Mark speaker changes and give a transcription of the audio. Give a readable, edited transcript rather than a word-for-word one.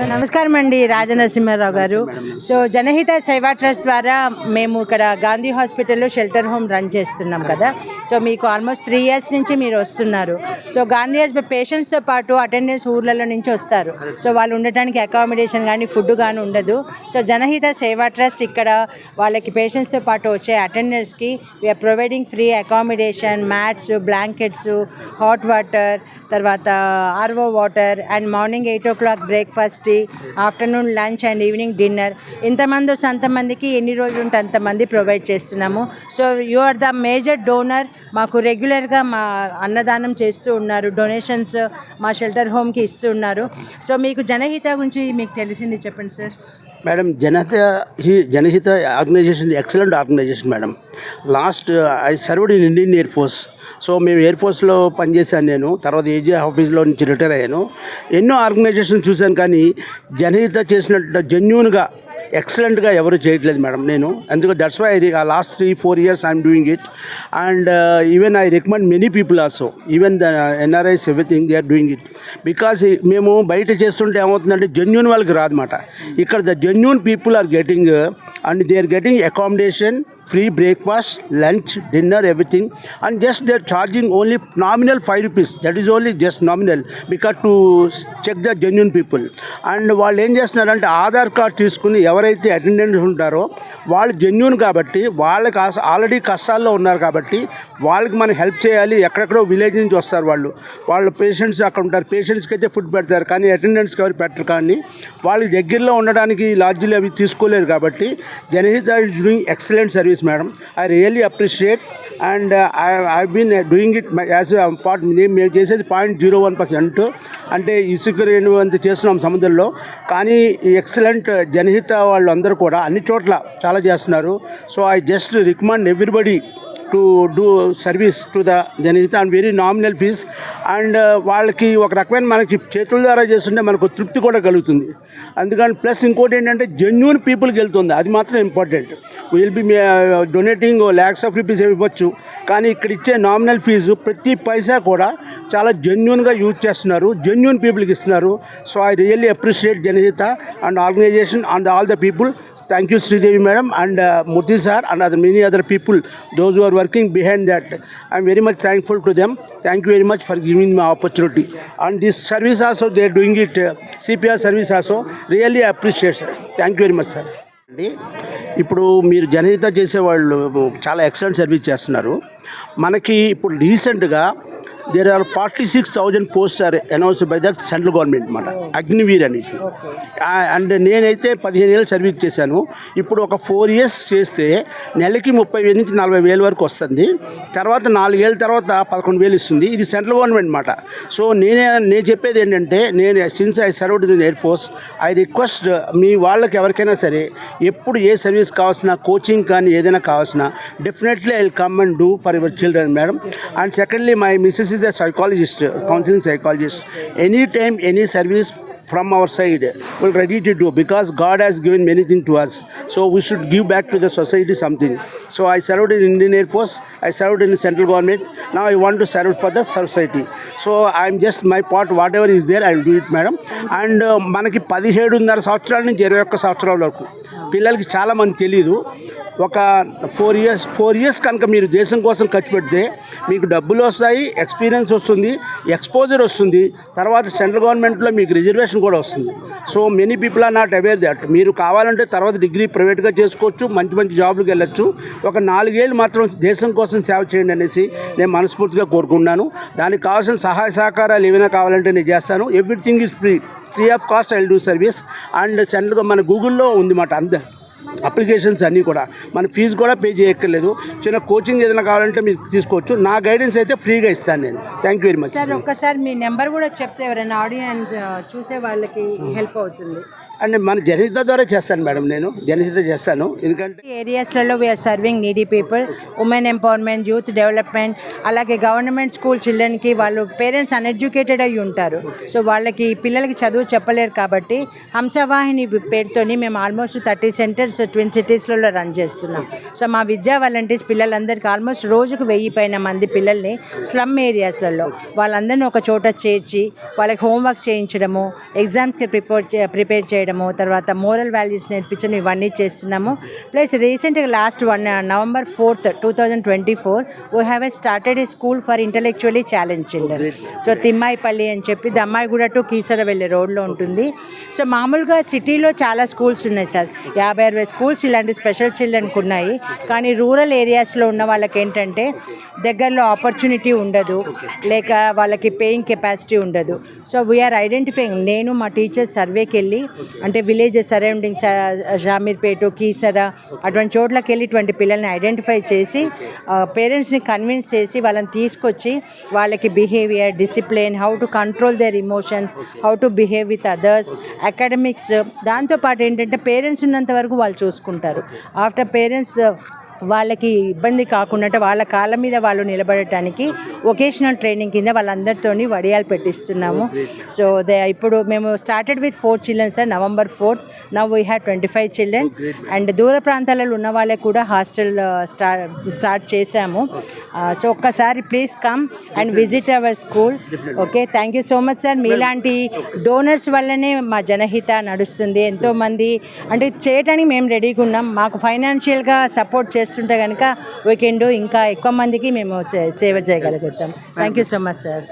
Speaker 1: నమస్కారం అండి రాజనరసింహారావు గారు. సో జనహిత సేవా ట్రస్ట్ ద్వారా మేము ఇక్కడ గాంధీ హాస్పిటల్లో షెల్టర్ హోమ్ రన్ చేస్తున్నాం కదా. సో మీకు ఆల్మోస్ట్ 3 years నుంచి మీరు వస్తున్నారు. సో గాంధీ హాస్పిటల్ పేషెంట్స్తో పాటు అటెండెంట్స్ ఊర్లలో నుంచి వస్తారు. సో వాళ్ళు ఉండటానికి అకామిడేషన్ కానీ ఫుడ్ కానీ ఉండదు. సో జనహిత సేవా ట్రస్ట్ ఇక్కడ వాళ్ళకి పేషెంట్స్తో పాటు వచ్చే అటెండెంట్స్కి we're providing free accommodation, mats, blankets, hot water, తర్వాత RO water and morning 8 o'clock breakfast, afternoon lunch and evening dinner. ఇంతమంది వస్తే అంతమందికి ఎన్ని రోజులు ఉంటే అంతమంది ప్రొవైడ్ చేస్తున్నాము. So you are the major donor. మాకు రెగ్యులర్గా మా అన్నదానం చేస్తూ ఉన్నారు, డొనేషన్స్ మా షెల్టర్ హోమ్కి ఇస్తూ ఉన్నారు. సో మీకు జనహిత గురించి మీకు తెలిసింది చెప్పండి sir.
Speaker 2: Madam, Janahita organization excellent organization madam. Last I served in Indian Air Force. So మేము ఎయిర్ ఫోర్స్లో పనిచేశాను నేను. తర్వాత ఏజీ ఆఫీస్లో నుంచి రిటైర్ అయ్యాను. ఎన్నో ఆర్గనైజేషన్ చూశాను, కానీ జనహిత చేసినట్టు జెన్యూన్గా ఎక్సలెంట్గా ఎవరు చేయట్లేదు మేడం. నేను అందుకే that's why last 3-4 years I'm doing it. And even I recommend many people also, even the NRIs, everything they are doing it. Because మేము బయట చేస్తుంటే ఏమవుతుందంటే జెన్యూన్ వాళ్ళకి రాదన్నమాట. ఇక్కడ the genuine people are getting and they are getting accommodation, free breakfast, lunch, dinner, everything, and just they're charging only nominal 5 rupees. That is only just nominal, because to check the genuine people. And వాళ్ళు ఏం చేస్తున్నారంటే Aadhaar card తీసుకుని ఎవరైతే attendants ఉంటారో వాళ్ళు genuine కాబట్టి, వాళ్ళకి already కష్టాల్లో ఉన్నారు కాబట్టి వాళ్ళకి మనం హెల్ప్ చేయాలి. ఎక్కడెక్కడో విలేజ్ నుంచి వస్తారు వాళ్ళ పేషెంట్స్ అక్కడ ఉంటారు. పేషెంట్స్కి అయితే ఫుడ్ పెడతారు, కానీ అటెండెంట్స్కి ఎవరు పెట్టరు. కానీ వాళ్ళకి దగ్గరలో ఉండడానికి లాడ్జీలు అవి తీసుకోలేరు. కాబట్టి Janahita is doing excellent service madam. I really appreciate, and I've been doing it as a part. మేము చేసేది 0.01%, అంటే ఇసుక రేణు అంత చేస్తున్నాం సముద్రంలో. కానీ ఈ ఎక్సలెంట్ జనహిత వాళ్ళు అందరూ కూడా అన్ని చోట్ల చాలా చేస్తున్నారు. So I just recommend everybody to do service to the Janahita and very nominal fees. And వాళ్ళకి ఒక రకమైన మనకి చేతుల ద్వారా చేస్తుంటే మనకు తృప్తి కూడా కలుగుతుంది. అందుకని ప్లస్ ఇంకోటి ఏంటంటే జెన్యూన్ పీపుల్కి వెళ్తుంది, అది మాత్రం important. Will be donating lakhs of rupees ఇవ్వచ్చు, కానీ ఇక్కడ ఇచ్చే నామినల్ ఫీజు ప్రతి పైసా కూడా చాలా జెన్యూన్గా యూజ్ చేస్తున్నారు, జెన్యూన్ పీపుల్కి ఇస్తున్నారు. So I really appreciate Janahita and organization and all the people. Thank you Sridevi madam and Murthy sir and many other people, those who are working behind that. I am very much thankful to them. Thank you very much for giving me opportunity. And this service also they are doing it, CPR service also really appreciate sir. Thank you very much sir. ఇప్పుడు మీరు జనహిత చేసేవాళ్ళు చాలా excellent service చేస్తున్నారు. మనకి ఇప్పుడు రీసెంట్గా there are 46,000 posts are announced by the central government అన్నమాట, అగ్నివీర్ అనేసి. అండ్ నేనైతే 15 ఏళ్ళు సర్వీస్ చేశాను. ఇప్పుడు ఒక 4 years చేస్తే నెలకి 30,000 నుంచి 40,000 వరకు వస్తుంది. తర్వాత 4 ఏళ్ళ తర్వాత 11,000 ఇస్తుంది. ఇది సెంట్రల్ గవర్నమెంట్ అన్నమాట. సో నేను చెప్పేది ఏంటంటే, నేను since I served in Air Force, I request మీ వాళ్ళకి ఎవరికైనా సరే ఎప్పుడు ఏ సర్వీస్ కావాల్సిన, కోచింగ్ కానీ ఏదైనా కావాల్సిన, definitely I will come and do for your children madam. And secondly my missus is a psychologist, counseling psychologist. Anytime any service from our side we're ready to do, because God has given many things to us, so we should give back to the society something. So I served in Indian Air Force, I served in the central government, now I want to serve for the society. So I'm just my part, whatever is there I will do it madam. And మనకి 17.5 సంవత్సరాల నుంచి 21 సంవత్సరాల వరకు పిల్లలకి చాలామంది తెలియదు. ఒక 4 years కనుక మీరు దేశం కోసం ఖర్చు పెడితే మీకు డబ్బులు వస్తాయి, ఎక్స్పీరియన్స్ వస్తుంది, ఎక్స్పోజర్ వస్తుంది, తర్వాత సెంట్రల్ గవర్నమెంట్లో మీకు రిజర్వేషన్ కూడా వస్తుంది. So many people are not aware that. మీరు కావాలంటే తర్వాత డిగ్రీ ప్రైవేట్గా చేసుకోవచ్చు, మంచి మంచి జాబ్లకు వెళ్ళచ్చు. ఒక 4 ఏళ్ళు మాత్రం దేశం కోసం సేవ చేయండి అనేసి నేను మనస్ఫూర్తిగా కోరుకున్నాను. దానికి కావాల్సిన సహాయ సహకారాలు ఏమైనా కావాలంటే నేను చేస్తాను. Everything is free of cost, I will do service. And central మన గూగుల్లో ఉంది మాట అందరు అప్లికేషన్స్ అన్నీ కూడా, మన ఫీజు కూడా పే చేయక్కర్లేదు. చిన్న కోచింగ్ ఏదైనా కావాలంటే మీరు తీసుకోవచ్చు. నా గైడెన్స్ అయితే ఫ్రీగా ఇస్తాను నేను. Thank you very much
Speaker 1: sir. ఒక్కసారి మీ నెంబర్ కూడా చెప్తే ఎవరైనా ఆడియన్స్ చూసే వాళ్ళకి హెల్ప్ అవుతుంది.
Speaker 2: అండ్ మన జనహిత ద్వారా చేస్తాను మేడం, నేను జనహిత చేస్తాను. ఎందుకంటే
Speaker 1: ఏరియాస్లలో we're serving needy people, women empowerment, youth development, అలాగే గవర్నమెంట్ స్కూల్ చిల్డ్రన్కి వాళ్ళు పేరెంట్స్ అన్ఎడ్యుకేటెడ్ అయ్యి ఉంటారు. సో వాళ్ళకి పిల్లలకి చదువు చెప్పలేరు కాబట్టి హంసవాహిని పేరుతోని మేము ఆల్మోస్ట్ 30 సెంటర్స్ ట్విన్ సిటీస్లలో రన్ చేస్తున్నాం. సో మా విద్యా వాలంటీర్స్ పిల్లలందరికీ ఆల్మోస్ట్ రోజుకు 1000 పైన మంది పిల్లల్ని స్లమ్ ఏరియాస్లలో వాళ్ళందరినీ ఒక చోట చేర్చి వాళ్ళకి హోంవర్క్స్ చేయించడము, ఎగ్జామ్స్కి ప్రిపేర్ చేయడము, తర్వాత మోరల్ వాల్యూస్ నేర్పించడం, ఇవన్నీ చేస్తున్నాము. ప్లస్ రీసెంట్గా last November 4th, 2024 we have started a school for intellectually challenge children. So Thimmaipalli అని చెప్పి దమ్మాయిగూడ టు కీసర వెళ్ళే రోడ్లో ఉంటుంది. సో మామూలుగా సిటీలో చాలా స్కూల్స్ ఉన్నాయి సార్, 50-60 స్కూల్స్ ఇలాంటి స్పెషల్ చిల్డ్రన్కి ఉన్నాయి. కానీ రూరల్ ఏరియాస్లో ఉన్న వాళ్ళకి ఏంటంటే దగ్గరలో ఆపర్చునిటీ ఉండదు, లేక వాళ్ళకి పేయింగ్ కెపాసిటీ ఉండదు. సో వీఆర్ ఐడెంటిఫైయింగ్, నేను మా టీచర్స్ సర్వేకి వెళ్ళి అంటే విలేజెస్ సరౌండింగ్స్ షామీర్పేట, కీసర అటువంటి చోట్లకి వెళ్ళి 20 పిల్లల్ని ఐడెంటిఫై చేసి పేరెంట్స్ని కన్విన్స్ చేసి వాళ్ళని తీసుకొచ్చి వాళ్ళకి behaviour, discipline, how to control there emotions, how to behave with others, academics, దాంతోపాటు ఏంటంటే పేరెంట్స్ ఉన్నంత వరకు వాళ్ళు చూసుకుంటారు. ఆఫ్టర్ పేరెంట్స్ వాళ్ళకి ఇబ్బంది కాకుండా వాళ్ళ కాళ్ళ మీద వాళ్ళు నిలబడటానికి వొకేషనల్ ట్రైనింగ్ కింద వాళ్ళందరితోని వడియాలు పెట్టిస్తున్నాము. సో ఇప్పుడు మేము started with 4 children sir, November 4th. Now we have 25 children. And దూర ప్రాంతాలలో ఉన్న వాళ్ళకి కూడా హాస్టల్ స్టార్ట్ చేశాము. సో ఒక్కసారి please come and visit our school. Okay, thank you so much sir. మీలాంటి డోనర్స్ వల్లనే మా జనహిత నడుస్తుంది. ఎంతోమంది అంటే చేయడానికి మేము రెడీగా ఉన్నాం. మాకు ఫైనాన్షియల్గా సపోర్ట్ చేస్తుంటే కనుక వీ కెన్ డూ ఇంకా ఎక్కువ మందికి మేము సేవ చేయగలుగుతాం. Thank you so much sir.